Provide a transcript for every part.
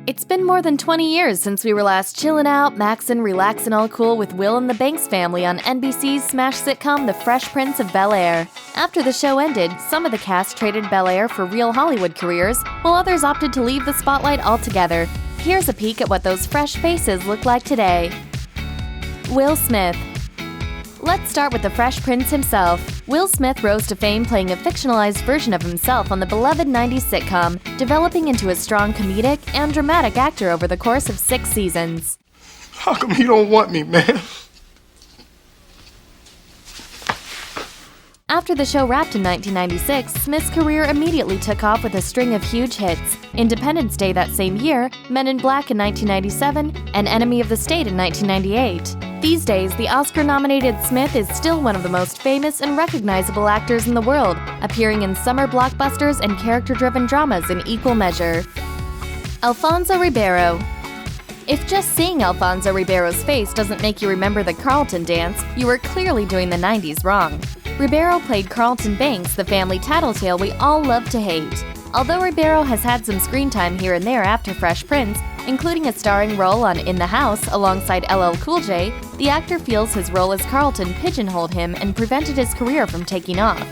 It's been more than 20 years since we were last chillin' out, maxin', relaxin' all cool with Will and the Banks family on NBC's smash sitcom The Fresh Prince of Bel-Air. After the show ended, some of the cast traded Bel-Air for real Hollywood careers, while others opted to leave the spotlight altogether. Here's a peek at what those fresh faces look like today. Will Smith. Let's start with the Fresh Prince himself. Will Smith rose to fame playing a fictionalized version of himself on the beloved 90s sitcom, developing into a strong comedic and dramatic actor over the course of 6 seasons. How come you don't want me, man? After the show wrapped in 1996, Smith's career immediately took off with a string of huge hits. Independence Day that same year, Men in Black in 1997, and Enemy of the State in 1998. These days, the Oscar-nominated Smith is still one of the most famous and recognizable actors in the world, appearing in summer blockbusters and character-driven dramas in equal measure. Alfonso Ribeiro. If just seeing Alfonso Ribeiro's face doesn't make you remember the Carlton dance, you are clearly doing the 90s wrong. Ribeiro played Carlton Banks, the family tattletale we all love to hate. Although Ribeiro has had some screen time here and there after Fresh Prince, including a starring role on In the House alongside LL Cool J, the actor feels his role as Carlton pigeonholed him and prevented his career from taking off.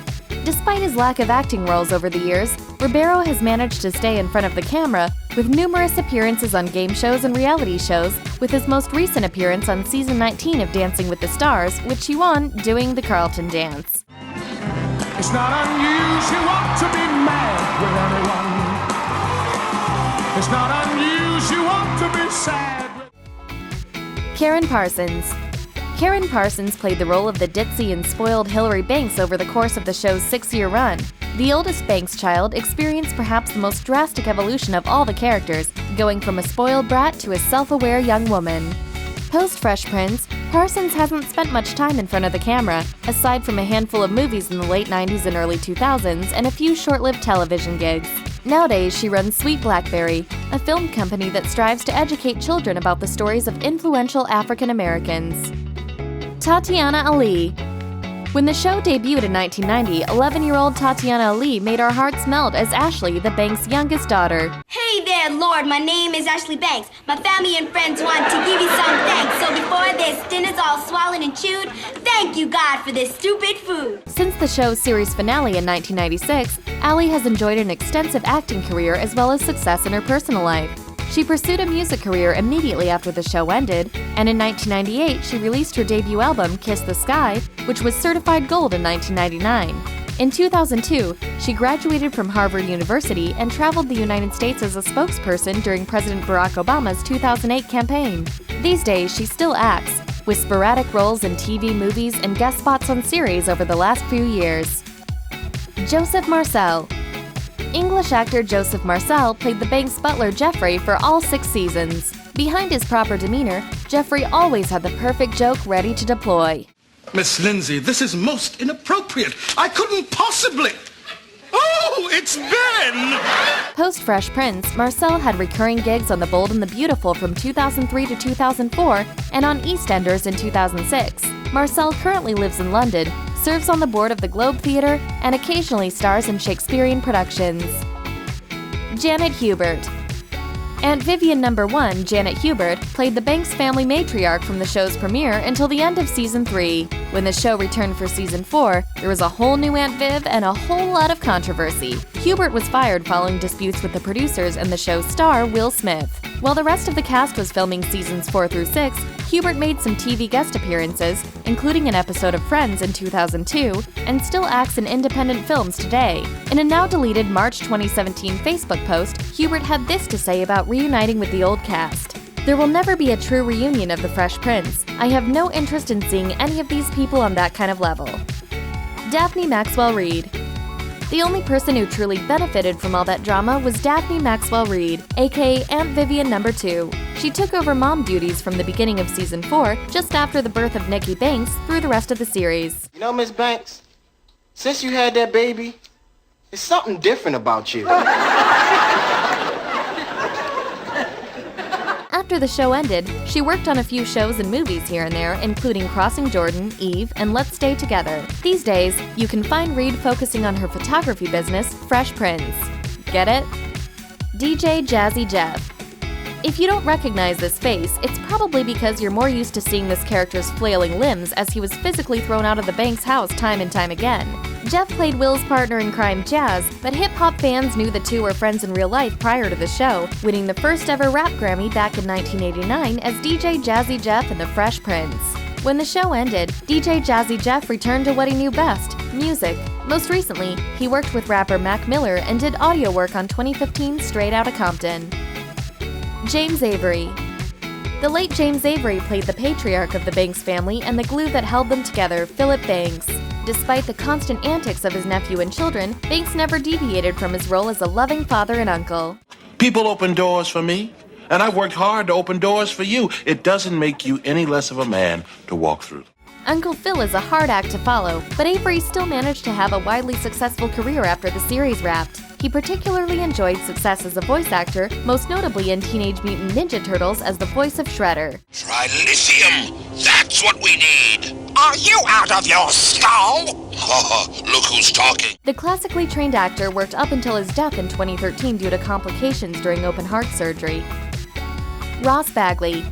Despite his lack of acting roles over the years, Ribeiro has managed to stay in front of the camera with numerous appearances on game shows and reality shows, with his most recent appearance on season 19 of Dancing with the Stars, which he won doing the Carlton dance. It's not unusual to be mad with anyone. It's not unusual to be sad. Karyn Parsons. Karyn Parsons played the role of the ditzy and spoiled Hilary Banks over the course of the show's 6-year run. The oldest Banks child experienced perhaps the most drastic evolution of all the characters, going from a spoiled brat to a self-aware young woman. Post-Fresh Prince, Parsons hasn't spent much time in front of the camera, aside from a handful of movies in the late 90s and early 2000s and a few short-lived television gigs. Nowadays, she runs Sweet Blackberry, a film company that strives to educate children about the stories of influential African Americans. Tatyana Ali. When the show debuted in 1990, 11-year-old Tatyana Ali made our hearts melt as Ashley, the Banks' youngest daughter. Hey there, Lord, my name is Ashley Banks. My family and friends want to give you some thanks. So before this dinner's all swallowed and chewed, thank you, God, for this stupid food. Since the show's series finale in 1996, Ali has enjoyed an extensive acting career as well as success in her personal life. She pursued a music career immediately after the show ended, and in 1998 she released her debut album, Kiss the Sky, which was certified gold in 1999. In 2002, she graduated from Harvard University and traveled the United States as a spokesperson during President Barack Obama's 2008 campaign. These days, she still acts, with sporadic roles in TV, movies, and guest spots on series over the last few years. Joseph Marcell. English actor Joseph Marcell played the Banks' butler Jeffrey for all 6 seasons. Behind his proper demeanor, Jeffrey always had the perfect joke ready to deploy. Miss Lindsay, this is most inappropriate. I couldn't possibly. Oh, it's Ben! Post-Fresh Prince, Marcell had recurring gigs on The Bold and the Beautiful from 2003 to 2004 and on EastEnders in 2006. Marcell currently lives in London, serves on the board of the Globe Theatre, and occasionally stars in Shakespearean productions. Janet Hubert. Aunt Vivian No. 1, Janet Hubert, played the Banks family matriarch from the show's premiere until the end of Season 3. When the show returned for Season 4, there was a whole new Aunt Viv and a whole lot of controversy. Hubert was fired following disputes with the producers and the show's star, Will Smith. While the rest of the cast was filming Seasons 4 through 6, Hubert made some TV guest appearances, including an episode of Friends in 2002, and still acts in independent films today. In a now-deleted March 2017 Facebook post, Hubert had this to say about reuniting with the old cast. There will never be a true reunion of the Fresh Prince. I have no interest in seeing any of these people on that kind of level. Daphne Maxwell Reid. The only person who truly benefited from all that drama was Daphne Maxwell Reid, aka Aunt Vivian No. 2. She took over mom duties from the beginning of Season 4, just after the birth of Nikki Banks, through the rest of the series. You know, Miss Banks, since you had that baby, there's something different about you. After the show ended, she worked on a few shows and movies here and there, including Crossing Jordan, Eve, and Let's Stay Together. These days, you can find Reid focusing on her photography business, Fresh Prince. Get it? DJ Jazzy Jeff. If you don't recognize this face, it's probably because you're more used to seeing this character's flailing limbs as he was physically thrown out of the Banks house time and time again. Jeff played Will's partner in crime Jazz, but hip-hop fans knew the two were friends in real life prior to the show, winning the first ever rap Grammy back in 1989 as DJ Jazzy Jeff and the Fresh Prince. When the show ended, DJ Jazzy Jeff returned to what he knew best, music. Most recently, he worked with rapper Mac Miller and did audio work on 2015 Straight Outta Compton. James Avery. The late James Avery played the patriarch of the Banks family and the glue that held them together, Philip Banks. Despite the constant antics of his nephew and children, Banks never deviated from his role as a loving father and uncle. People open doors for me, and I've worked hard to open doors for you. It doesn't make you any less of a man to walk through. Uncle Phil is a hard act to follow, but Avery still managed to have a widely successful career after the series wrapped. He particularly enjoyed success as a voice actor, most notably in Teenage Mutant Ninja Turtles as the voice of Shredder. Trilithium! That's what we need! Are you out of your skull? Look who's talking. The classically trained actor worked up until his death in 2013 due to complications during open heart surgery. Ross Bagley.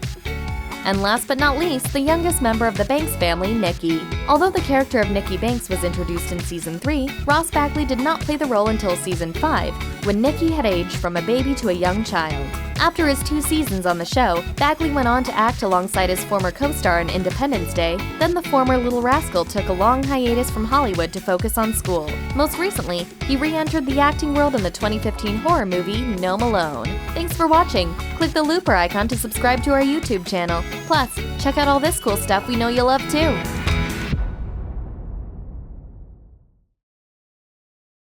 And last but not least, the youngest member of the Banks family, Nikki. Although the character of Nikki Banks was introduced in Season 3, Ross Bagley did not play the role until Season 5, when Nikki had aged from a baby to a young child. After his 2 seasons on the show, Bagley went on to act alongside his former co-star on Independence Day, then the former Little Rascal took a long hiatus from Hollywood to focus on school. Most recently, he re-entered the acting world in the 2015 horror movie Gnome Alone. Thanks for watching! Click the looper icon to subscribe to our YouTube channel. Plus, check out all this cool stuff we know you'll love too!